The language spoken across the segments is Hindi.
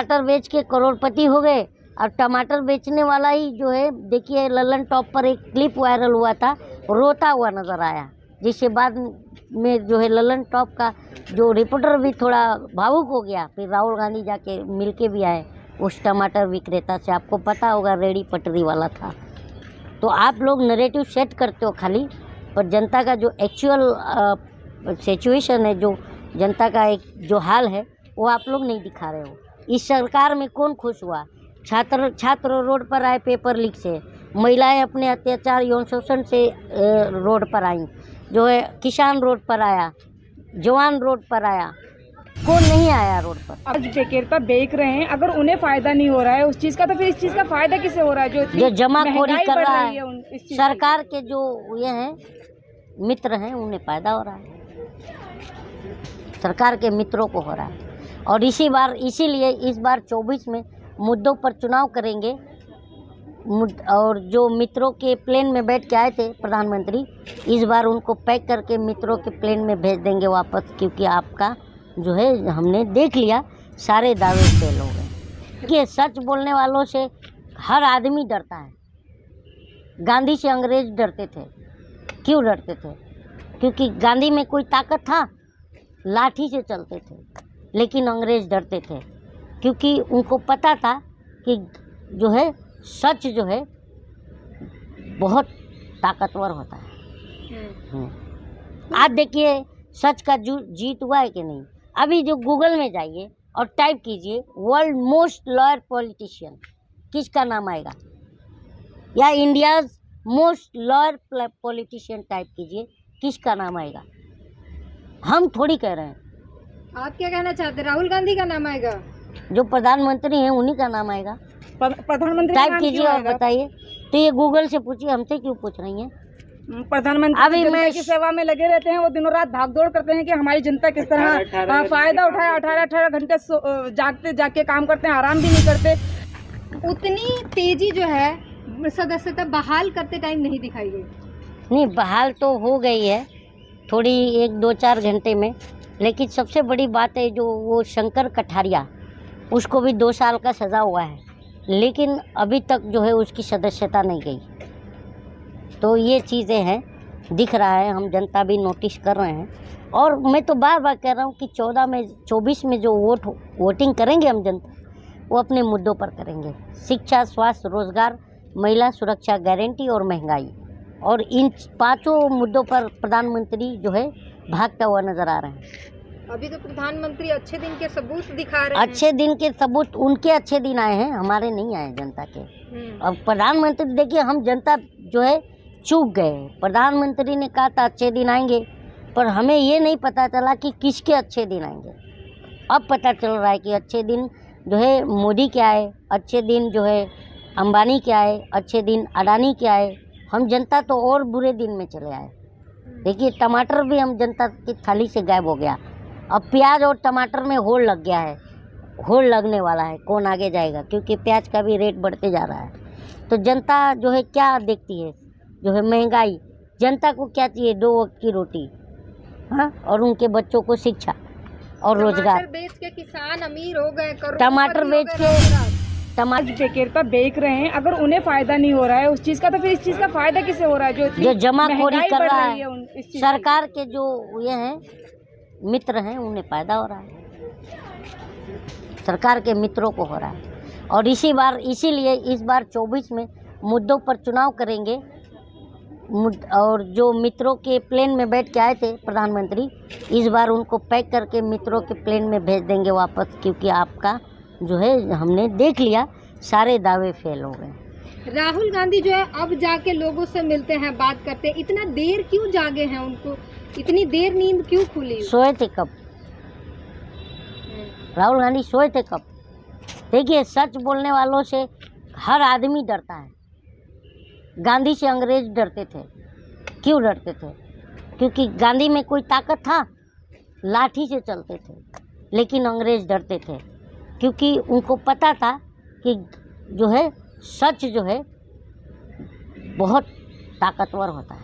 टमाटर बेच के करोड़पति हो गए। और टमाटर बेचने वाला ही जो है, देखिए लल्लन टॉप पर एक क्लिप वायरल हुआ था, रोता हुआ नज़र आया, जिसके बाद में जो है लल्लन टॉप का जो रिपोर्टर भी थोड़ा भावुक हो गया। फिर राहुल गांधी जाके मिल के भी आए उस टमाटर विक्रेता से। आपको पता होगा रेडी पटरी वाला था। तो आप लोग नैरेटिव सेट करते हो खाली, पर जनता का जो एक्चुअल सिचुएशन है, जो जनता का एक जो हाल है, वो आप लोग नहीं दिखा रहे हो। इस सरकार में कौन खुश हुआ? छात्र रोड पर आए पेपर लीक से, महिलाएं अपने अत्याचार यौन शोषण से रोड पर आई, जो है किसान रोड पर आया, जवान रोड पर आया, कौन नहीं आया रोड पर? आज बेकेरता बेच रहे हैं, अगर उन्हें फायदा नहीं हो रहा है उस चीज का, तो फिर इस चीज का फायदा किसे हो रहा है? जो जमाखोरी कर रहा है, है सरकार के जो ये हैं मित्र हैं, उन्हें फायदा हो रहा है, सरकार के मित्रों को हो रहा है। और इसीलिए इस बार 24 में मुद्दों पर चुनाव करेंगे। और जो मित्रों के प्लेन में बैठ के आए थे प्रधानमंत्री, इस बार उनको पैक करके मित्रों के प्लेन में भेज देंगे वापस, क्योंकि आपका जो है हमने देख लिया, सारे दावे फेल हो गए। कि सच बोलने वालों से हर आदमी डरता है। गांधी से अंग्रेज डरते थे। क्यों डरते थे? क्योंकि गांधी में कोई ताकत था, लाठी से चलते थे। लेकिन अंग्रेज डरते थे क्योंकि उनको पता था कि जो है सच जो है बहुत ताकतवर होता है। आज देखिए सच का जीत हुआ है कि नहीं। अभी जो गूगल में जाइए और टाइप कीजिए वर्ल्ड मोस्ट लॉयल पॉलिटिशियन, किसका नाम आएगा? या India's most loyal politician type कीजिए, किसका नाम आएगा? हम थोड़ी कह रहे हैं। आप क्या कहना चाहते हैं? राहुल गांधी का नाम आएगा? जो प्रधानमंत्री हैं उन्हीं का नाम आएगा। प्रधानमंत्री टाइप कीजिए और बताइए। तो ये गूगल से पूछिए, हमसे क्यों पूछ रही हैं? प्रधानमंत्री अभी जनता की सेवा में लगे रहते हैं, वो दिनों रात भागदौड़ करते हैं कि हमारी जनता किस तरह फायदा उठाए। 18 घंटे जाग के काम करते हैं, आराम भी नहीं करते। उतनी तेजी जो है सदस्यता बहाल करते टाइम नहीं दिखाई गई। नहीं, बहाल तो हो गई है थोड़ी, 1-2-4 घंटे में। लेकिन सबसे बड़ी बात है जो वो शंकर कठारिया, उसको भी 2 साल का सज़ा हुआ है, लेकिन अभी तक जो है उसकी सदस्यता नहीं गई। तो ये चीज़ें हैं, दिख रहा है, हम जनता भी नोटिस कर रहे हैं। और मैं तो बार बार कह रहा हूँ कि 24 में जो वोटिंग करेंगे हम जनता, वो अपने मुद्दों पर करेंगे। शिक्षा, स्वास्थ्य, रोजगार, महिला सुरक्षा गारंटी और महंगाई। और इन 5 मुद्दों पर प्रधानमंत्री जो है भागता हुआ नजर आ रहे हैं। अभी तो प्रधानमंत्री अच्छे दिन के सबूत दिखा रहे हैं। अच्छे दिन के सबूत उनके अच्छे दिन आए हैं, हमारे नहीं आए जनता के। अब प्रधानमंत्री देखिए, हम जनता जो है चूक गए। प्रधानमंत्री ने कहा था अच्छे दिन आएंगे, पर हमें ये नहीं पता चला कि किसके अच्छे दिन आएंगे। अब पता चल रहा है कि अच्छे दिन जो है मोदी के आए, अच्छे दिन जो है अंबानी के आए, अच्छे दिन अडानी के आए। हम जनता तो और बुरे दिन में चले आए। देखिए टमाटर भी हम जनता की थाली से गायब हो गया। अब प्याज और टमाटर में होड़ लग गया है, होड़ लगने वाला है, कौन आगे जाएगा, क्योंकि प्याज का भी रेट बढ़ते जा रहा है। तो जनता जो है क्या देखती है, जो है महंगाई। जनता को क्या चाहिए? 2 वक्त की रोटी, हाँ, और उनके बच्चों को शिक्षा और रोजगार। टमाटर बेच के किसान अमीर हो गए, टमाटर बेच के टमाटर बेकेरता बेच रहे हैं, अगर उन्हें फायदा नहीं हो रहा है उस चीज का, तो फिर इस चीज का फायदा किसे हो रहा है? जो जमाखोरी कर रहा है, सरकार के जो ये हैं मित्र हैं, उन्हें फायदा हो रहा है, सरकार के मित्रों को हो रहा है। और इसीलिए इस बार 24 में मुद्दों पर चुनाव करेंगे। और जो मित्रों के प्लेन में बैठ के आए थे प्रधानमंत्री, इस बार उनको पैक करके मित्रों के प्लेन में भेज देंगे वापस, क्योंकि आपका जो है हमने देख लिया, सारे दावे फेल हो गए। राहुल गांधी जो है अब जाके लोगों से मिलते हैं, बात करते हैं। इतना देर क्यों जागे हैं? उनको इतनी देर नींद क्यों खुली? सोए थे कब? राहुल गांधी सोए थे कब? देखिए सच बोलने वालों से हर आदमी डरता है। गांधी से अंग्रेज डरते थे। क्यों डरते थे? क्योंकि गांधी में कोई ताकत था, लाठी से चलते थे। लेकिन अंग्रेज डरते थे क्योंकि उनको पता था कि जो है सच जो है बहुत ताकतवर होता है।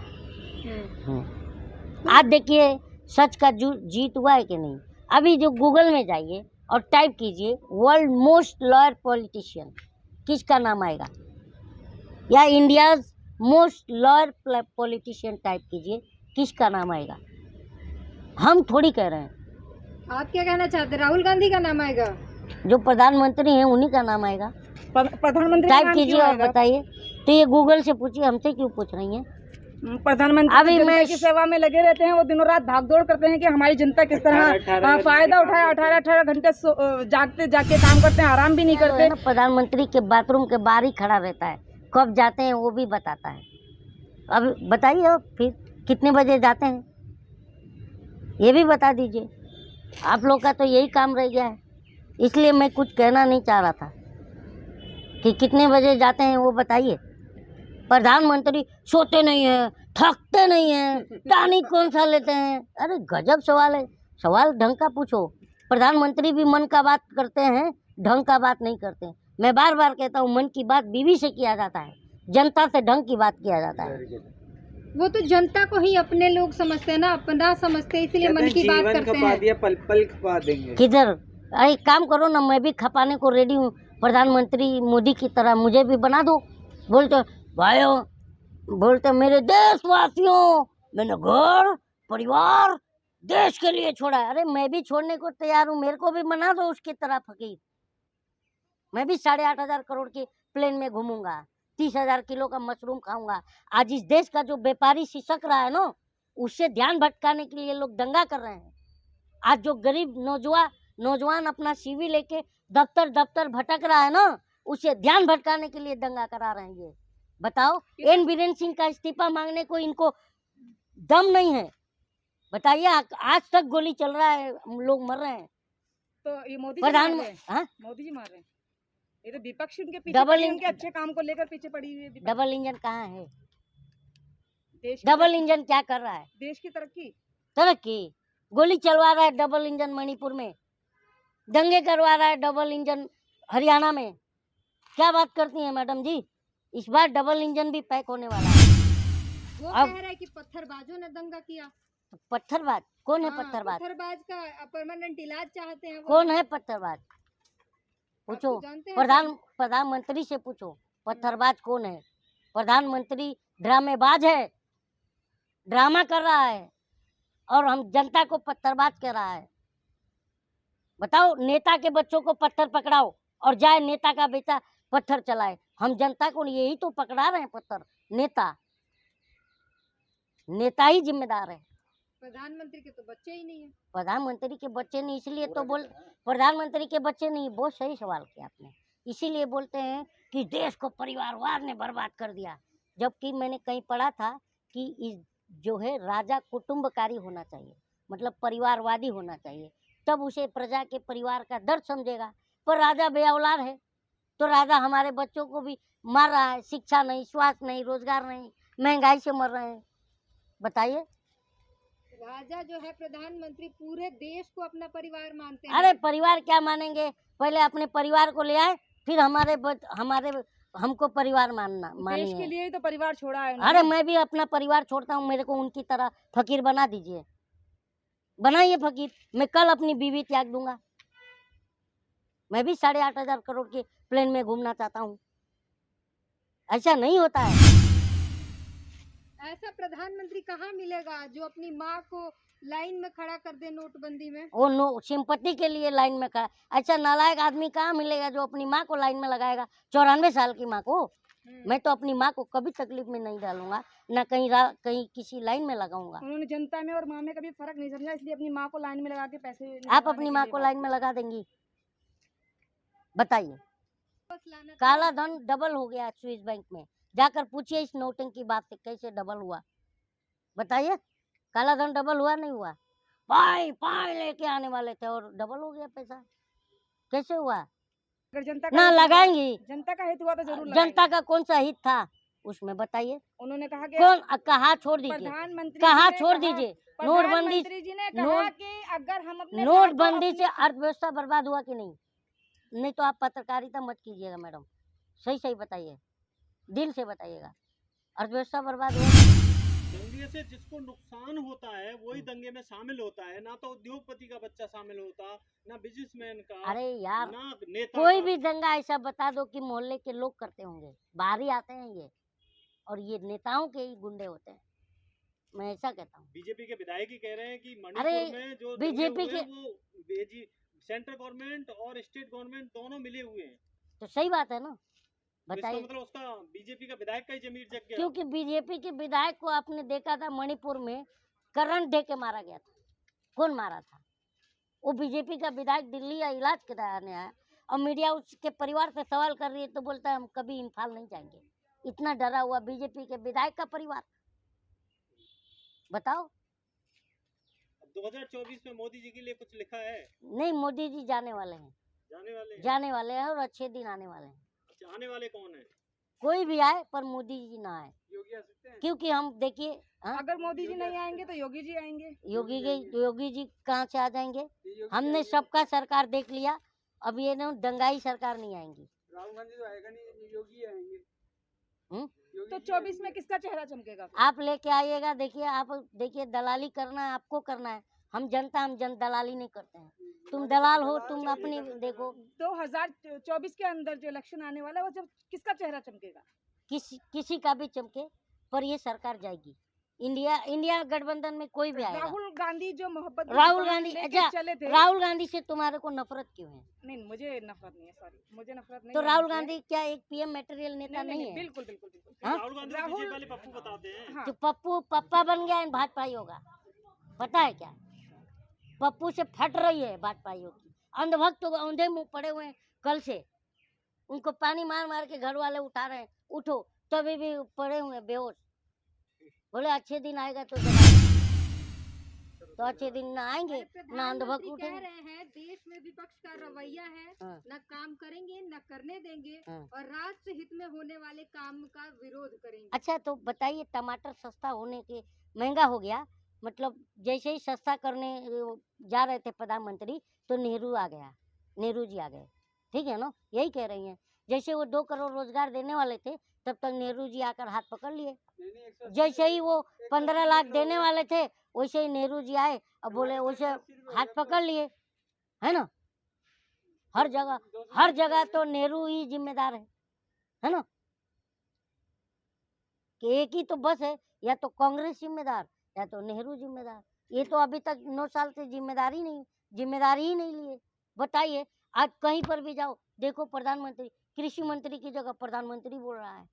आज देखिए सच का जीत हुआ है कि नहीं। अभी जो गूगल में जाइए और टाइप कीजिए वर्ल्ड मोस्ट लॉयर पॉलिटिशियन, किसका नाम आएगा? या India's most lawyer politician type कीजिए, किसका नाम आएगा? हम थोड़ी कह रहे हैं। आप क्या कहना चाहते हैं? राहुल गांधी का नाम आएगा? जो प्रधानमंत्री हैं उन्हीं का नाम आएगा। प्रधानमंत्री टाइप कीजिए और बताइए। तो ये गूगल से पूछिए, हमसे क्यों पूछ रही हैं? प्रधानमंत्री अभी जनता मैं की सेवा में लगे रहते हैं, वो दिनों रात भाग दौड़ करते हैं कि हमारी जनता किस तरह फायदा उठाए। 18 घंटे जागते जाके काम करते हैं, आराम भी नहीं करते। प्रधानमंत्री के बाथरूम के बाहर ही खड़ा रहता है, कब जाते हैं वो भी बताता है। अब बताइए अब फिर कितने बजे जाते हैं ये भी बता दीजिए। आप लोग का तो यही काम रह गया है, इसलिए मैं कुछ कहना नहीं चाह रहा था कि कितने बजे जाते हैं वो बताइए। प्रधानमंत्री सोते नहीं हैं, थकते नहीं हैं, टॉनिक कौन सा लेते हैं? अरे गजब सवाल है, सवाल ढंग का पूछो। प्रधानमंत्री भी मन का बात करते हैं, ढंग का बात नहीं करते। मैं बार बार कहता हूँ, मन की बात बीवी से किया जाता है, जनता से ढंग की बात किया जाता है। वो तो जनता को ही अपने लोग समझते हैं ना, अपना समझते हैं, इसलिए मन की बात करते हैं। पल पल खपा देंगे। किधर? अरे काम करो ना, मैं भी खपाने को रेडी हूँ। प्रधानमंत्री मोदी की तरह मुझे भी बना दो। बोलते भाइयों, बोलते मेरे देशवासियों, मैंने घर परिवार देश के लिए छोड़ा है। अरे मैं भी छोड़ने को तैयार हूँ, मेरे को भी बना दो उसकी तरह फकीर। मैं भी 8,500 करोड़ के प्लेन में घूमूंगा, 30,000 किलो का मशरूम खाऊंगा। आज इस देश का जो व्यापारी सिसक रहा है ना, उससे ध्यान भटकाने के लिए लोग दंगा कर रहे हैं। आज जो गरीब नौजवान अपना सीवी लेके दफ्तर दफ्तर भटक रहा है ना, उसे ध्यान भटकाने के लिए दंगा करा रहे हैं। ये बताओ, एन बीरेन सिंह का इस्तीफा मांगने को इनको दम नहीं है? बताइए, आज तक गोली चल रहा है, लोग मर रहे हैं। तो ये मोदी जी मार रहे हैं। ये तो विपक्ष उनके पीछे उनके अच्छे काम को लेकर पीछे पड़ी हुई है। डबल इंजन कहाँ है? डबल इंजन क्या कर रहा है? देश की तरक्की गोली चलवा रहा है डबल इंजन मणिपुर में, दंगे करवा रहा है डबल इंजन हरियाणा में। क्या बात करती हैं मैडम जी? इस बार डबल इंजन भी पैक होने वाला है। वो कह रहा है कि पत्थरबाजों ने दंगा किया। पत्थरबाज कौन है? पत्थरबाज का परमानेंट इलाज चाहते हैं। कौन है पत्थरबाज? पूछो, प्रधानमंत्री से पूछो, पत्थरबाज कौन है? प्रधानमंत्री ड्रामेबाज है, ड्रामा कर रहा है और हम जनता को पत्थरबाज कह रहा है। बताओ, नेता के बच्चों को पत्थर पकड़ाओ और जाए नेता का बेटा पत्थर चलाए। हम जनता को यही तो पकड़ा रहे हैं पत्थर। नेता ही जिम्मेदार है। प्रधानमंत्री के तो बच्चे ही नहीं है। प्रधानमंत्री के बच्चे नहीं, इसलिए तो बोल प्रधानमंत्री के बच्चे नहीं। बहुत सही सवाल किया आपने। इसीलिए बोलते हैं कि देश को परिवारवाद ने बर्बाद कर दिया, जबकि मैंने कहीं पढ़ा था कि इस जो है राजा कुटुंबकारी होना चाहिए, मतलब परिवारवादी होना चाहिए, तब उसे प्रजा के परिवार का दर्द समझेगा। पर राजा बेऔलाद है, तो राजा हमारे बच्चों को भी मार रहा है। शिक्षा नहीं, स्वास्थ्य नहीं, रोजगार नहीं, महंगाई से मर रहे हैं। बताइए, राजा जो है प्रधानमंत्री पूरे देश को अपना परिवार मानते हैं। अरे परिवार क्या मानेंगे? पहले अपने परिवार को ले आए, फिर हमको परिवार मानिए। देश के लिए ही तो परिवार छोड़ा है। अरे मैं भी अपना परिवार छोड़ता हूँ, मेरे को उनकी तरह फकीर बना दीजिए, बनाइए फकीर। मैं कल अपनी बीवी त्याग दूंगा। मैं भी 8,500 करोड़ के प्लेन में घूमना चाहता हूँ। ऐसा नहीं होता है। ऐसा प्रधानमंत्री कहाँ मिलेगा जो अपनी माँ को लाइन में खड़ा कर दे नोटबंदी में? वो सिंपत्ति के लिए लाइन में खड़ा। ऐसा नालायक आदमी कहाँ मिलेगा जो अपनी माँ को लाइन में लगाएगा? 94 साल की माँ को। मैं तो अपनी माँ को कभी तकलीफ में नहीं डालूंगा, ना कहीं किसी लाइन में लगाऊंगा। उन्होंने जनता में और माँ में कभी फर्क नहीं समझा, इसलिए अपनी माँ को लाइन में लगा के पैसे। आप अपनी माँ को लाइन में लगा देंगी? बताइए। काला धन डबल हो गया स्विस बैंक में, जाकर पूछिए इस नोटिंग की बात से कैसे डबल हुआ। बताइए, काला धन डबल हुआ नहीं हुआ? पाई लेके आने वाले थे और डबल हो गया पैसा, कैसे हुआ? अगर जनता ना लगाएंगी। जनता का हित हुआ तो जरूर जनता का कौन सा हित था उसमें? बताइए। उन्होंने कहा कि कहा छोड़ दीजिए, नोटबंदी जी ने कहा कि अगर हम अपने नोटबंदी से अर्थव्यवस्था बर्बाद हुआ कि नहीं? नहीं तो आप पत्रकारिता मत कीजिएगा मैडम, सही बताइए, दिल से बताइएगा। अर्थव्यवस्था बर्बाद हुआ? बोलिए से जिसको नुकसान होता है वही दंगे में शामिल होता है, ना तो उद्योगपति का बच्चा शामिल होता, ना बिजनेसमैन का, अरे यार, ना नेता कोई का। भी दंगा ऐसा बता दो कि मोहल्ले के लोग करते होंगे, बाहर ही आते हैं ये, और ये नेताओं के ही गुंडे होते हैं, मैं ऐसा कहता हूँ। बीजेपी के विधायक ही कह रहे हैं कि अरे मणिपुर में जो बीजेपी दंगे हुए के, हैं वो सेंट्रल गवर्नमेंट और स्टेट गवर्नमेंट दोनों मिले हुए हैं। तो सही बात है ना, तो इसका बताइए। मतलब उसका बीजेपी का विधायक का ही जमीर जग गया। क्योंकि बीजेपी के विधायक को आपने देखा था मणिपुर में करंट दे के मारा गया था, कौन मारा था? वो बीजेपी का विधायक दिल्ली या इलाज कराने आया, और मीडिया उसके परिवार से सवाल कर रही है तो बोलता है हम कभी इम्फाल नहीं जाएंगे। इतना डरा हुआ बीजेपी के विधायक का परिवार, बताओ। 2024 में मोदी जी के लिए कुछ लिखा है? नहीं, मोदी जी जाने वाले हैं, जाने वाले हैं और अच्छे दिन आने वाले हैं। अच्छा, आने वाले कौन है? कोई भी आए पर मोदी जी ना आए, योगी आ सकते हैं? क्योंकि हम देखिए, अगर मोदी जी नहीं आएंगे तो योगी जी आएंगे। योगी जी कहाँ से आ जाएंगे? हमने सबका सरकार देख लिया, अब ये ना दंगाई सरकार नहीं आएंगी। राहुल गांधी तो आएगा नहीं, योगी आएंगे। तो 24 में किसका चेहरा चमकेगा? आप लेके आइएगा, देखिए, आप देखिए, दलाली करना है आपको करना है, हम जन दलाली नहीं करते हैं। तुम दलाल हो, तुम अपनी देखो। 2024 के अंदर जो इलेक्शन आने वाला है वो जब किसका चेहरा चमकेगा? किसी का भी चमके, पर ये सरकार जाएगी। इंडिया गठबंधन में कोई भी आएगा। राहुल गांधी जो मोहब्बत राहुल गांधी, अच्छा, चले थे, राहुल गांधी से तुम्हारे को नफरत क्यों है? नहीं, मुझे नफरत नहीं है, सॉरी, मुझे नफरत नहीं तो है। राहुल गांधी क्या एक पीएम मटेरियल नेता नहीं है? बिल्कुल बिल्कुल बिल्कुल। हाँ? राहुल गांधी को बीजेपी वाले पप्पू बताते हैं। हाँ। तो पप्पू पप्पा बन गया है, भाजपा ही होगा, पता है क्या? पप्पू से फट रही है भाजपाइयों की। अंधभक्त तो औंधे मुंह पड़े हुए हैं कल से, उनको पानी मार मार के घर वाले उठा रहे हैं, उठो, तभी भी पड़े हुए बेहोश। बोले अच्छे दिन आएगा तो अच्छे दिन ना आएंगे, ना अंधभक्त उठेंगे। कह रहे हैं देश में विपक्ष का रवैया है, हाँ। न काम करेंगे न करने देंगे, हाँ। और राष्ट्र हित में होने वाले काम का विरोध करेंगे। अच्छा, तो बताइए, टमाटर सस्ता होने के महंगा हो गया, मतलब जैसे ही सस्ता करने जा रहे थे प्रधानमंत्री, तो नेहरू आ गया, नेहरू जी आ गए, ठीक है ना? यही कह रही हैं। जैसे वो 2 करोड़ रोजगार देने वाले थे, तब तक नेहरू जी आकर हाथ पकड़ लिए। जैसे ही वो 15 लाख देने वाले थे, वैसे ही नेहरू जी आए और बोले, वैसे हाथ पकड़ लिए, है ना? हर जगह तो नेहरू ही जिम्मेदार है ना? कि एक ही तो बस है, या तो कांग्रेस जिम्मेदार या तो नेहरू जिम्मेदार। ये तो अभी तक 9 साल से जिम्मेदारी ही नहीं लिए। बताइए, आज कहीं पर भी जाओ, देखो प्रधानमंत्री, कृषि मंत्री की जगह प्रधानमंत्री बोल रहा है,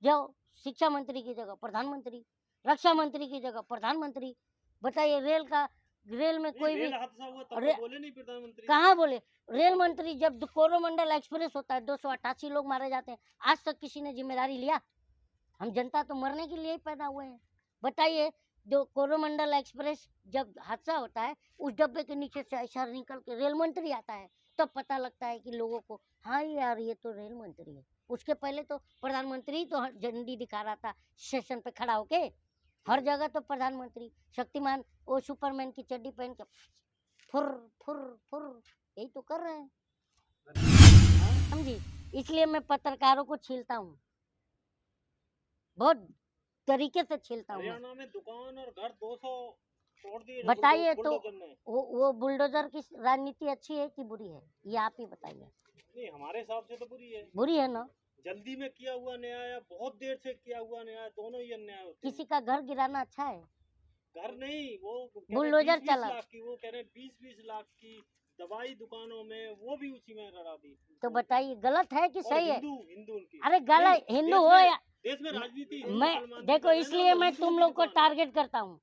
जाओ शिक्षा मंत्री की जगह प्रधानमंत्री, रक्षा मंत्री की जगह प्रधानमंत्री। बताइए, रेल में कोई भी हादसा हुआ तब तो बोले नहीं प्रधानमंत्री? कहाँ बोले? रेल मंत्री, जब कोरोमंडल एक्सप्रेस होता है 288 लोग मारे जाते हैं, आज तक किसी ने जिम्मेदारी लिया? हम जनता तो मरने के लिए ही पैदा हुए हैं। बताइए, जो कोरोमंडल एक्सप्रेस जब हादसा होता है, उस डब्बे के नीचे से ऐसा निकल के रेल मंत्री आता है, तब पता लगता है कि लोगों को, हाँ यार ये तो रेल मंत्री है। उसके पहले तो प्रधानमंत्री तो झंडी दिखा रहा था स्टेशन पे खड़ा होके। हर जगह तो प्रधानमंत्री, शक्तिमान वो सुपरमैन की चड्डी पहन के फुर फुर फुर यही तो कर रहे हैं, समझी? इसलिए मैं पत्रकारों को छीलता हूँ, बहुत तरीके से छीलता हूँ। हरियाणा में दुकान और घर 200 तोड़ दिए। बताइए, तो वो बुलडोजर की राजनीति अच्छी है कि बुरी है, ये आप ही बताइए। नहीं, हमारे हिसाब से तो बुरी है ना? जल्दी में किया हुआ न्याय या बहुत देर से किया हुआ न्याय, दोनों ही अन्याय होते हैं। किसी का घर गिराना अच्छा है? घर नहीं, वो बुलडोजर चला, वो कह रहे 20-20 लाख की दवाई दुकानों में, वो भी उसी में लड़ा दी। तो बताइए, गलत है कि सही है? हिंदू उनकी, अरे गलत, हिंदू हो या देश में राजनीति, मैं देखो, इसलिए मैं तुम लोग को टारगेट करता हूँ।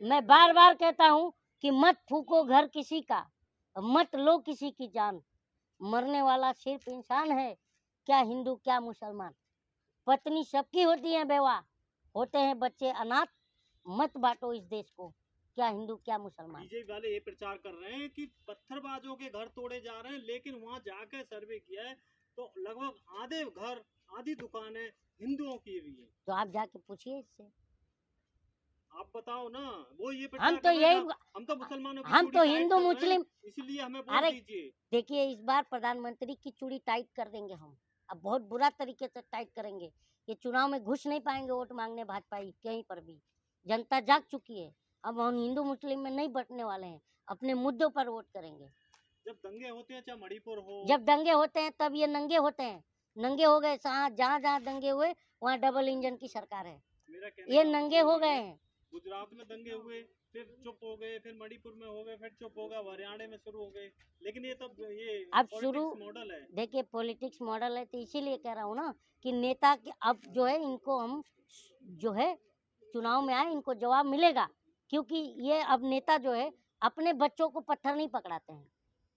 मैं बार बार कहता हूँ कि मत फूको घर किसी का, मत लो किसी की जान, मरने वाला सिर्फ इंसान है, क्या हिंदू क्या मुसलमान। पत्नी सबकी होती है बेवा, होते हैं बच्चे अनाथ, मत बांटो इस देश को, क्या हिंदू क्या मुसलमान। बीजेपी वाले ये प्रचार कर रहे हैं कि पत्थरबाजों के घर तोड़े जा रहे हैं, लेकिन वहाँ जाकर सर्वे किया है तो लगभग आधे घर, आधी दुकानें हिंदुओं की भी है। तो आप जाके पूछिए इससे, आप बताओ ना। वो ये हम तो यही, हम तो मुसलमानों की हम तो चूड़ी हिंदू टाइट कर रहे हैं, मुस्लिम, इसलिए हमें अरे वोट दीजिए। देखिए, इस बार प्रधानमंत्री की चूड़ी टाइट कर देंगे हम, अब बहुत बुरा तरीके से टाइट करेंगे कि चुनाव में घुस नहीं पाएंगे वोट मांगने भाजपा कहीं पर भी। जनता जाग चुकी है, अब हम हिंदू मुस्लिम में नहीं बंटने वाले हैं, अपने मुद्दों पर वोट करेंगे। जब दंगे होते हैं, चाहे मणिपुर हो, जब दंगे होते हैं तब ये नंगे होते हैं, नंगे हो गए। जहाँ जहाँ दंगे हुए वहाँ डबल इंजन की सरकार है, मेरा कहने ये का नंगे मतलब हो ये गए है, हैं। गुजरात में दंगे हुए, फिर चुप हो गए, फिर मणिपुर में हो गए, फिर चुप हो गए, हरियाणा में शुरू हो गए। लेकिन ये तो ये अब शुरू पॉलिटिक्स मॉडल है। देखिए पॉलिटिक्स मॉडल है, तो इसीलिए कह रहा हूँ ना कि नेता के अब जो है इनको हम जो है चुनाव में आए, इनको जवाब मिलेगा, क्योंकि ये अब नेता जो है अपने बच्चों को पत्थर नहीं पकड़ाते हैं,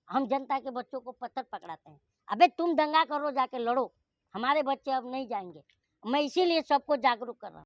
हम जनता के बच्चों को पत्थर पकड़ाते हैं। अबे तुम दंगा करो, जाके लड़ो, हमारे बच्चे अब नहीं जाएंगे। मैं इसीलिए सबको जागरूक कर रहा हूँ।